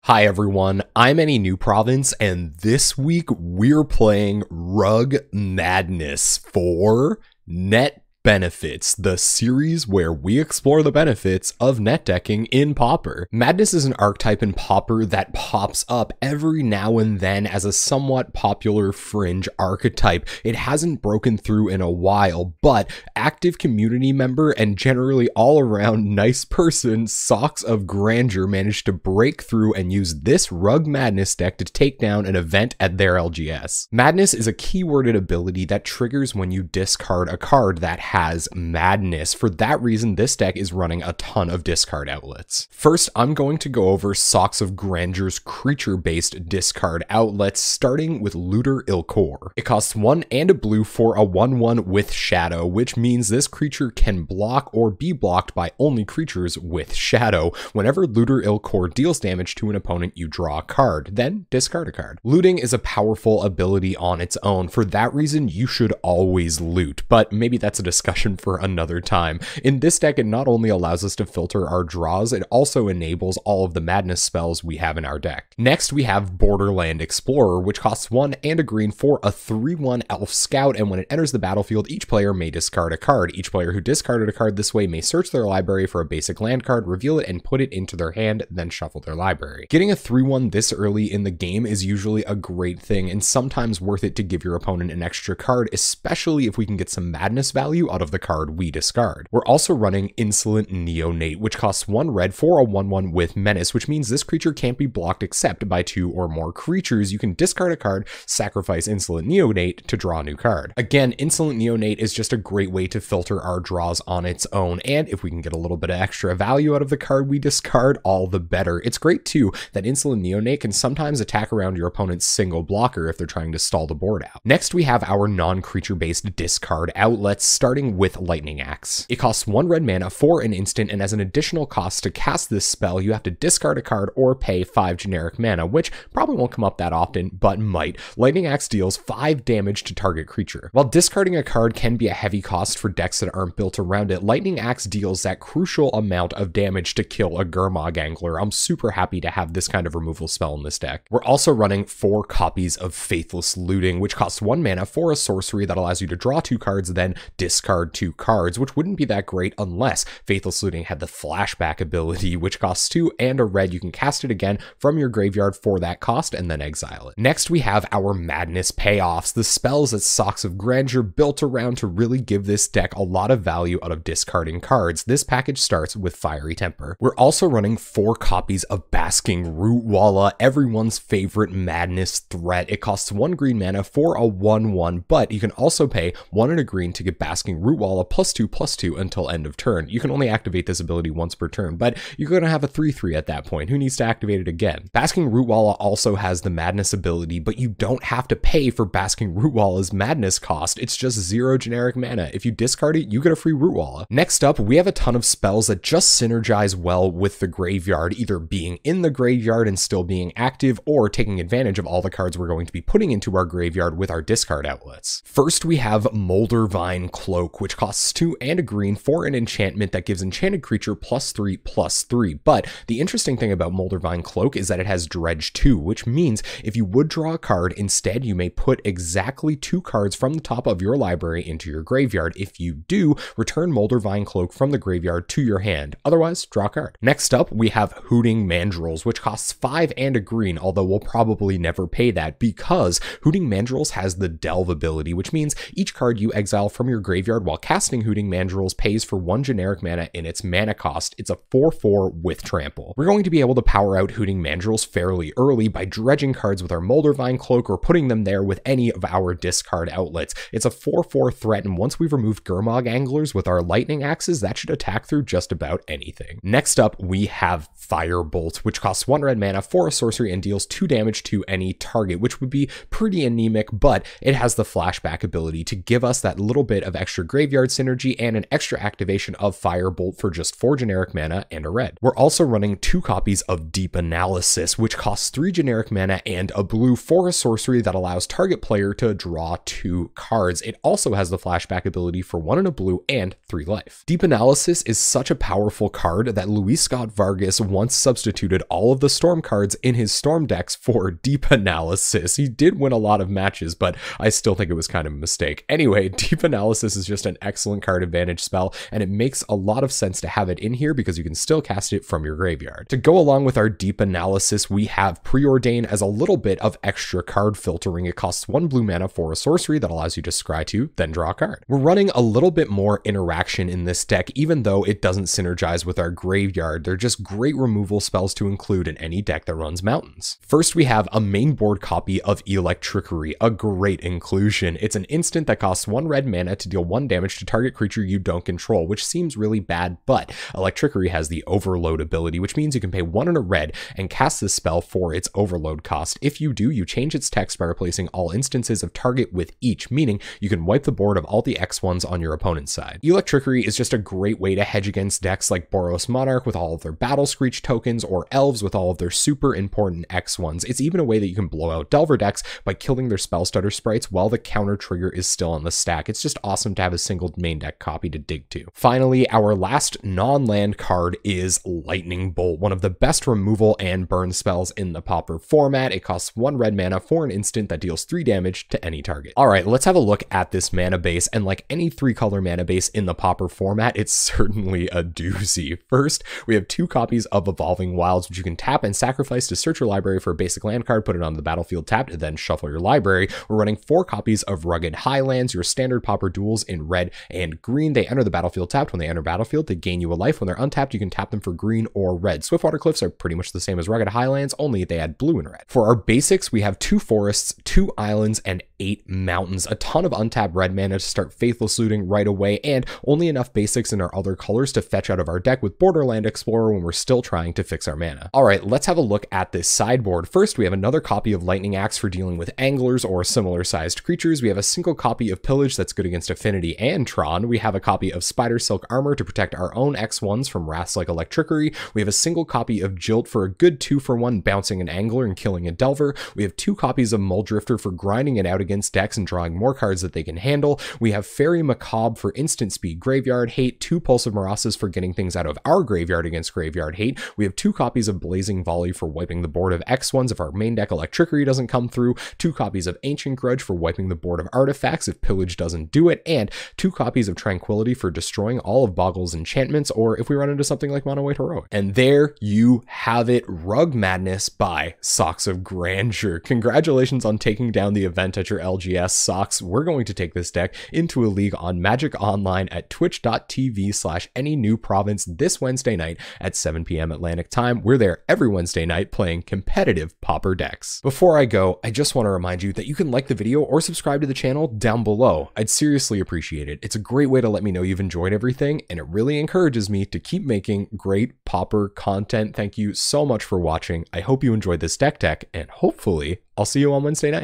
Hi everyone, I'm Any New Province, and this week we're playing Rug Madness for Net Benefits, the series where we explore the benefits of net decking in Pauper. Madness is an archetype in Pauper that pops up every now and then as a somewhat popular fringe archetype. It hasn't broken through in a while, but active community member and generally all around nice person Socks of Grandeur managed to break through and use this Rug Madness deck to take down an event at their LGS. Madness is a keyworded ability that triggers when you discard a card that has Madness. For that reason, this deck is running a ton of discard outlets. First, I'm going to go over Socks of Grandeur's creature-based discard outlets, starting with Looter Ilkor. It costs 1 and a blue for a 1/1 with Shadow, which means this creature can block or be blocked by only creatures with Shadow. Whenever Looter Ilkor deals damage to an opponent, you draw a card, then discard a card. Looting is a powerful ability on its own. For that reason, you should always loot, but maybe that's a discussion for another time. In this deck, it not only allows us to filter our draws, it also enables all of the Madness spells we have in our deck. Next, we have Borderland Explorer, which costs 1 and a green for a 3/1 Elf Scout, and when it enters the battlefield, each player may discard a card. Each player who discarded a card this way may search their library for a basic land card, reveal it, and put it into their hand, then shuffle their library. Getting a 3/1 this early in the game is usually a great thing, and sometimes worth it to give your opponent an extra card, especially if we can get some Madness value out of the card we discard. We're also running Insolent Neonate, which costs 1 red for a 1/1 with Menace, which means this creature can't be blocked except by 2 or more creatures. You can discard a card, sacrifice Insolent Neonate to draw a new card. Again, Insolent Neonate is just a great way to filter our draws on its own, and if we can get a little bit of extra value out of the card we discard, all the better. It's great too that Insolent Neonate can sometimes attack around your opponent's single blocker if they're trying to stall the board out. Next, we have our non-creature based discard outlets, starting with Lightning Axe. It costs 1 red mana for an instant, and as an additional cost to cast this spell, you have to discard a card or pay 5 generic mana, which probably won't come up that often, but might. Lightning Axe deals 5 damage to target creature. While discarding a card can be a heavy cost for decks that aren't built around it, Lightning Axe deals that crucial amount of damage to kill a Gurmag Angler. I'm super happy to have this kind of removal spell in this deck. We're also running 4 copies of Faithless Looting, which costs 1 mana for a sorcery that allows you to draw 2 cards, then discard 2 cards, which wouldn't be that great unless Faithless Looting had the flashback ability, which costs 2 and a red. You can cast it again from your graveyard for that cost and then exile it. Next, we have our Madness payoffs, the spells that Socks of Grandeur built around to really give this deck a lot of value out of discarding cards. This package starts with Fiery Temper. We're also running 4 copies of Basking Rootwalla, everyone's favorite Madness threat. It costs 1 green mana for a 1/1, but you can also pay 1 and a green to get Basking Rootwalla +2/+2 until end of turn. You can only activate this ability once per turn, but you're going to have a 3/3 at that point. Who needs to activate it again? Basking Rootwalla also has the Madness ability, but you don't have to pay for Basking Rootwalla's Madness cost. It's just 0 generic mana. If you discard it, you get a free Rootwalla. Next up, we have a ton of spells that just synergize well with the graveyard, either being in the graveyard and still being active, or taking advantage of all the cards we're going to be putting into our graveyard with our discard outlets. First, we have Moldirvine Cloak, which costs 2 and a green for an enchantment that gives enchanted creature +3/+3. But the interesting thing about Moldirvine Cloak is that it has Dredge 2, which means if you would draw a card, instead you may put exactly 2 cards from the top of your library into your graveyard. If you do, return Moldirvine Cloak from the graveyard to your hand. Otherwise, draw a card. Next up, we have Hooting Mandrels, which costs 5 and a green, although we'll probably never pay that because Hooting Mandrels has the Delve ability, which means each card you exile from your graveyard while casting Hooting Mandrels pays for 1 generic mana in its mana cost. It's a 4/4 with trample. We're going to be able to power out Hooting Mandrels fairly early by dredging cards with our Moldirvine Cloak or putting them there with any of our discard outlets. It's a 4/4 threat, and once we've removed Gurmag Anglers with our Lightning Axes, that should attack through just about anything. Next up, we have Firebolt, which costs 1 red mana for a sorcery and deals 2 damage to any target, which would be pretty anemic, but it has the flashback ability to give us that little bit of extra graveyard synergy, and an extra activation of Firebolt for just 4 generic mana and a red. We're also running 2 copies of Deep Analysis, which costs 3 generic mana and a blue for a sorcery that allows target player to draw 2 cards. It also has the flashback ability for 1 and a blue and 3 life. Deep Analysis is such a powerful card that Luis Scott Vargas once substituted all of the Storm cards in his Storm decks for Deep Analysis. He did win a lot of matches, but I still think it was kind of a mistake. Anyway, Deep Analysis is just an excellent card advantage spell, and it makes a lot of sense to have it in here because you can still cast it from your graveyard. To go along with our Deep Analysis, we have Preordain as a little bit of extra card filtering. It costs 1 blue mana for a sorcery that allows you to scry 2, then draw a card. We're running a little bit more interaction in this deck, even though it doesn't synergize with our graveyard. They're just great removal spells to include in any deck that runs mountains. First, we have a main board copy of Electrickery, a great inclusion. It's an instant that costs 1 red mana to deal 1 damage to target creature you don't control, which seems really bad, but Electrickery has the overload ability, which means you can pay 1 and a red and cast this spell for its overload cost. If you do, you change its text by replacing all instances of target with each, meaning you can wipe the board of all the X1s on your opponent's side. Electrickery is just a great way to hedge against decks like Boros Monarch with all of their Battle Screech tokens, or Elves with all of their super important X1s. It's even a way that you can blow out Delver decks by killing their spell stutter sprites while the counter trigger is still on the stack. It's just awesome to have a single main deck copy to dig to. Finally, our last non-land card is Lightning Bolt, one of the best removal and burn spells in the Pauper format. It costs 1 red mana for an instant that deals 3 damage to any target. All right, let's have a look at this mana base, and like any 3-color mana base in the Pauper format, it's certainly a doozy. First, we have 2 copies of Evolving Wilds, which you can tap and sacrifice to search your library for a basic land card, put it on the battlefield tapped, and then shuffle your library. We're running 4 copies of Rugged Highlands, your standard Pauper duels in red and green. They enter the battlefield tapped. When they enter battlefield, they gain you a life. When they're untapped, you can tap them for green or red. Swiftwater Cliffs are pretty much the same as Rugged Highlands, only they add blue and red. For our basics, we have 2 forests, 2 islands, and 8 mountains. A ton of untapped red mana to start Faithless Looting right away, and only enough basics in our other colors to fetch out of our deck with Borderland Explorer when we're still trying to fix our mana. All right, let's have a look at this sideboard. First, we have another copy of Lightning Axe for dealing with anglers or similar sized creatures. We have a single copy of Pillage that's good against Affinity and Tron. We have a copy of Spider Silk Armor to protect our own X1s from wraths like Electrickery. We have a single copy of Jilt for a good 2-for-1 bouncing an angler and killing a delver. We have 2 copies of Muldrifter for grinding it out against decks and drawing more cards that they can handle. We have Fairy Macabre for instant speed graveyard hate, 2 Pulse of Marasas for getting things out of our graveyard against graveyard hate. We have 2 copies of Blazing Volley for wiping the board of X1s if our main deck Electrickery doesn't come through, 2 copies of Ancient Grudge for wiping the board of artifacts if Pillage doesn't do it, and 2 copies of Tranquility for destroying all of Boggle's enchantments, or if we run into something like Mono White Heroic. And there you have it, Rug Madness by Socks of Grandeur. Congratulations on taking down the event at your LGS, Socks. We're going to take this deck into a league on Magic Online at twitch.tv/AnyNewProvince this Wednesday night at 7 p.m. Atlantic time. We're there every Wednesday night playing competitive Pauper decks. Before I go, I just want to remind you that you can like the video or subscribe to the channel down below. I'd seriously appreciate it. It's a great way to let me know you've enjoyed everything, and it really encourages me to keep making great Pauper content. Thank you so much for watching. I hope you enjoyed this deck tech, and hopefully I'll see you on Wednesday night.